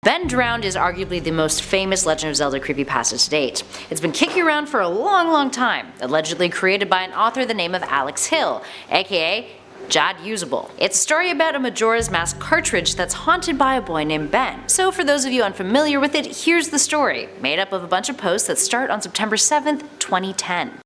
Ben Drowned is arguably the most famous Legend of Zelda creepypasta to date. It's been kicking around for a long time, allegedly created by an author the name of Alex Hill, aka Jadusable. It's a story about a Majora's Mask cartridge that's haunted by a boy named Ben. So for those of you unfamiliar with it, here's the story, made up of a bunch of posts that start on September 7th, 2010.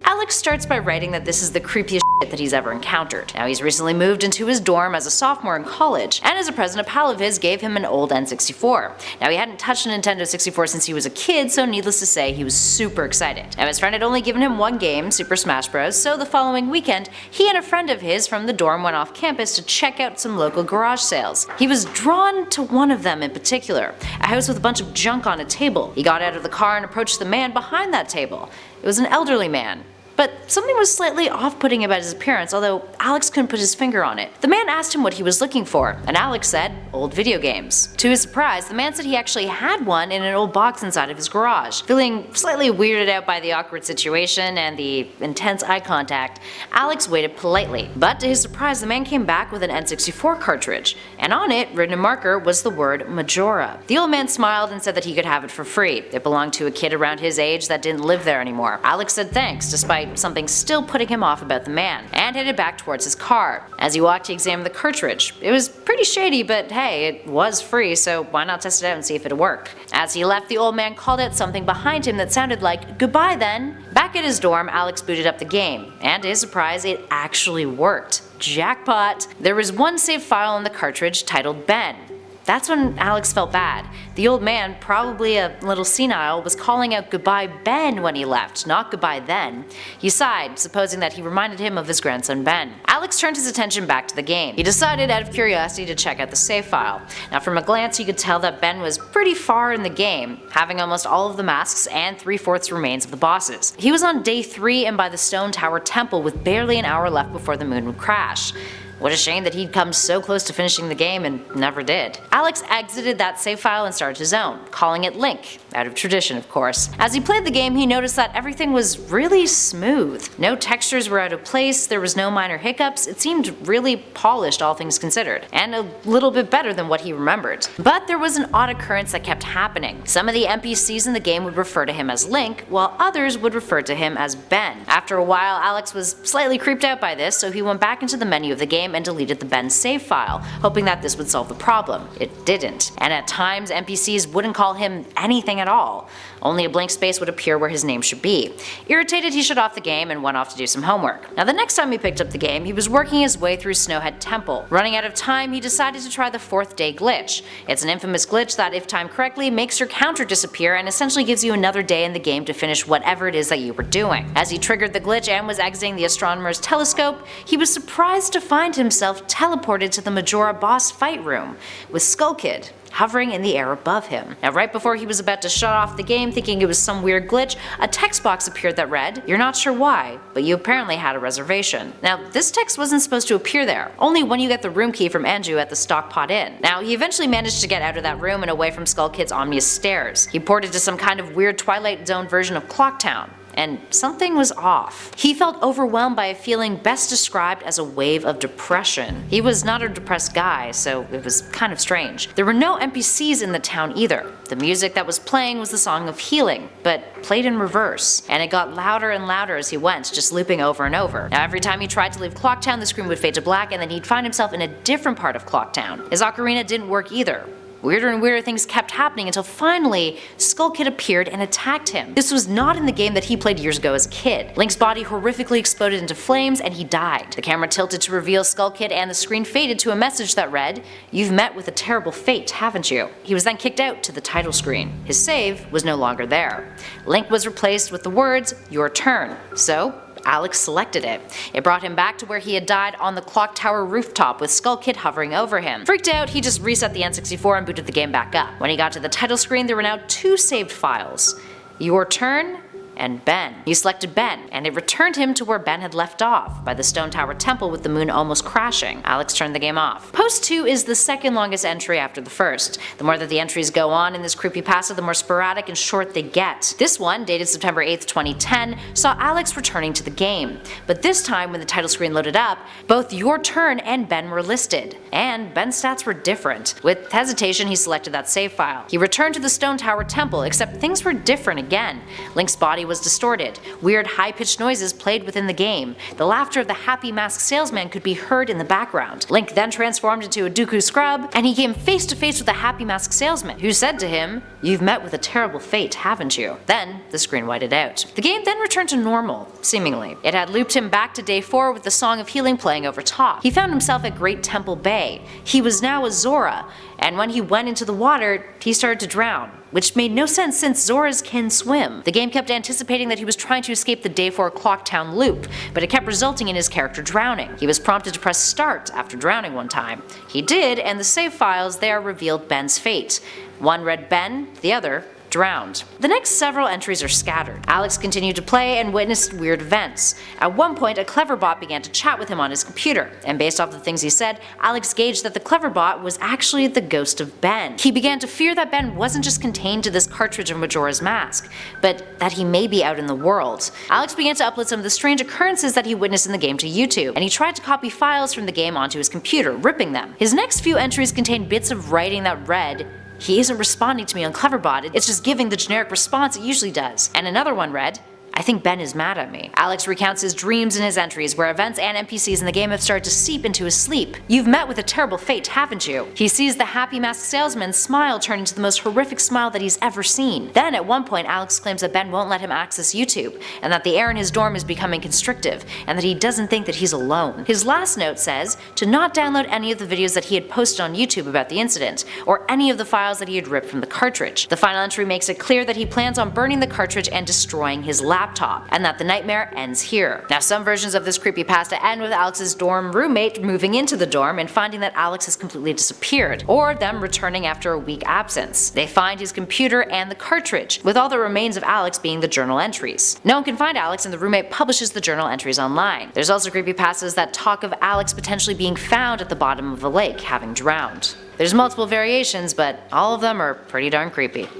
Alex starts by writing that this is the creepiest shit that he's ever encountered. Now he's recently moved into his dorm as a sophomore in college, and as a present a pal of his gave him an old N64. Now he hadn't touched a Nintendo 64 since he was a kid, so needless to say he was super excited. Now his friend had only given him one game, Super Smash Bros, so the following weekend he and a friend of his from the dorm went off campus to check out some local garage sales. He was drawn to one of them in particular, a house with a bunch of junk on a table. He got out of the car and approached the man behind that table. It was an elderly man. But something was slightly off-putting about his appearance, although Alex couldn't put his finger on it. The man asked him what he was looking for, and Alex said, old video games. To his surprise, the man said he actually had one in an old box inside of his garage. Feeling slightly weirded out by the awkward situation and the intense eye contact, Alex waited politely. But to his surprise, the man came back with an N64 cartridge, and on it, written in marker, was the word Majora. The old man smiled and said that he could have it for free. It belonged to a kid around his age that didn't live there anymore. Alex said thanks, despite something still putting him off about the man, and headed back towards his car. As he walked, he examined the cartridge. It was pretty shady, but hey, it was free, so why not test it out and see if it'd work. As he left, the old man called out something behind him that sounded like, "Goodbye then." Back at his dorm, Alex booted up the game, and to his surprise, it actually worked. Jackpot! There was one saved file on the cartridge titled Ben. That's when Alex felt bad. The old man, probably a little senile, was calling out "Goodbye Ben" when he left, not "Goodbye then." He sighed, supposing that he reminded him of his grandson Ben. Alex turned his attention back to the game. He decided out of curiosity to check out the save file. Now from a glance you could tell that Ben was pretty far in the game, having almost all of the masks and 3/4 remains of the bosses. He was on day 3 and by the Stone Tower Temple with barely an hour left before the moon would crash. What a shame that he'd come so close to finishing the game and never did. Alex exited that save file and started his own, calling it Link, out of tradition of course. As he played the game he noticed that everything was really smooth. No textures were out of place, there was no minor hiccups, it seemed really polished all things considered, and a little bit better than what he remembered. But there was an odd occurrence that kept happening. Some of the NPCs in the game would refer to him as Link, while others would refer to him as Ben. After a while Alex was slightly creeped out by this, so he went back into the menu of the game and deleted the Ben save file, hoping that this would solve the problem. It didn't. And at times NPCs wouldn't call him anything at all. Only a blank space would appear where his name should be. Irritated, he shut off the game and went off to do some homework. Now the next time he picked up the game, he was working his way through Snowhead Temple. Running out of time, he decided to try the 4th day glitch. It's an infamous glitch that, if timed correctly, makes your counter disappear and essentially gives you another day in the game to finish whatever it is that you were doing. As he triggered the glitch and was exiting the astronomer's telescope, he was surprised to find himself teleported to the Majora boss fight room, with Skull Kid hovering in the air above him. Now right before he was about to shut off the game thinking it was some weird glitch, a text box appeared that read, "You're not sure why, but you apparently had a reservation." Now this text wasn't supposed to appear there, only when you get the room key from Andrew at the Stockpot Inn. Now he eventually managed to get out of that room and away from Skull Kid's ominous stares. He ported to some kind of weird Twilight Zone version of Clocktown. And something was off. He felt overwhelmed by a feeling best described as a wave of depression. He was not a depressed guy, so it was kind of strange. There were no NPCs in the town either. The music that was playing was the Song of Healing, but played in reverse, and it got louder and louder as he went, just looping over and over. Now every time he tried to leave Clocktown, the screen would fade to black and then he'd find himself in a different part of Clocktown. His ocarina didn't work either. Weirder and weirder things kept happening until finally, Skull Kid appeared and attacked him. This was not in the game that he played years ago as a kid. Link's body horrifically exploded into flames and he died. The camera tilted to reveal Skull Kid and the screen faded to a message that read, "You've met with a terrible fate, haven't you?" He was then kicked out to the title screen. His save was no longer there. Link was replaced with the words, "Your turn." So, Alex selected it. It brought him back to where he had died on the clock tower rooftop with Skull Kid hovering over him. Freaked out, he just reset the N64 and booted the game back up. When he got to the title screen, there were now 2 saved files. Your Turn and Ben. You selected Ben, and it returned him to where Ben had left off, by the Stone Tower Temple with the moon almost crashing. Alex turned the game off. Post 2 is the second longest entry after the first. The more that the entries go on in this creepypasta, the more sporadic and short they get. This one, dated September 8th, 2010, saw Alex returning to the game. But this time, when the title screen loaded up, both Your Turn and Ben were listed. And Ben's stats were different. With hesitation, he selected that save file. He returned to the Stone Tower Temple, except things were different again. Link's body was distorted. Weird high-pitched noises played within the game. The laughter of the happy masked salesman could be heard in the background. Link then transformed into a Dooku scrub, and he came face to face with the happy masked salesman, who said to him, "You've met with a terrible fate, haven't you?" Then, the screen whited out. The game then returned to normal, seemingly. It had looped him back to day 4 with the Song of Healing playing over top. He found himself at Great Temple Bay. He was now a Zora, and when he went into the water, he started to drown, which made no sense since Zoras can swim. The game kept anticipating that he was trying to escape the day 4 Clocktown loop, but it kept resulting in his character drowning. He was prompted to press start after drowning one time. He did, and the save files there revealed Ben's fate. One read Ben, the other drowned. The next several entries are scattered. Alex continued to play and witnessed weird events. At one point, a clever bot began to chat with him on his computer, and based off the things he said, Alex gauged that the clever bot was actually the ghost of Ben. He began to fear that Ben wasn't just contained to this cartridge of Majora's Mask, but that he may be out in the world. Alex began to upload some of the strange occurrences that he witnessed in the game to YouTube, and he tried to copy files from the game onto his computer, ripping them. His next few entries contained bits of writing that read, "He isn't responding to me on Cleverbot, it's just giving the generic response it usually does." And another one read, "I think Ben is mad at me." Alex recounts his dreams in his entries, where events and NPCs in the game have started to seep into his sleep. "You've met with a terrible fate, haven't you?" He sees the happy masked salesman's smile turn into the most horrific smile that he's ever seen. Then at one point, Alex claims that Ben won't let him access YouTube, and that the air in his dorm is becoming constrictive, and that he doesn't think that he's alone. His last note says to not download any of the videos that he had posted on YouTube about the incident, or any of the files that he had ripped from the cartridge. The final entry makes it clear that he plans on burning the cartridge and destroying his laptop, and that the nightmare ends here. Now, some versions of this creepypasta end with Alex's dorm roommate moving into the dorm and finding that Alex has completely disappeared, or them returning after a week absence. They find his computer and the cartridge, with all that remains of Alex being the journal entries. No one can find Alex, and the roommate publishes the journal entries online. There's also creepypastas that talk of Alex potentially being found at the bottom of the lake, having drowned. There's multiple variations, but all of them are pretty darn creepy.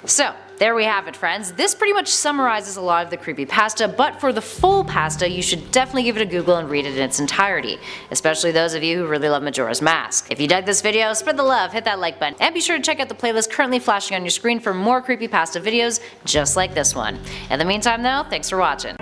So, there we have it, friends. This pretty much summarizes a lot of the creepypasta, but for the full pasta, you should definitely give it a Google and read it in its entirety, especially those of you who really love Majora's Mask. If you dug this video, spread the love, hit that like button, and be sure to check out the playlist currently flashing on your screen for more creepypasta videos just like this one. In the meantime though, thanks for watching.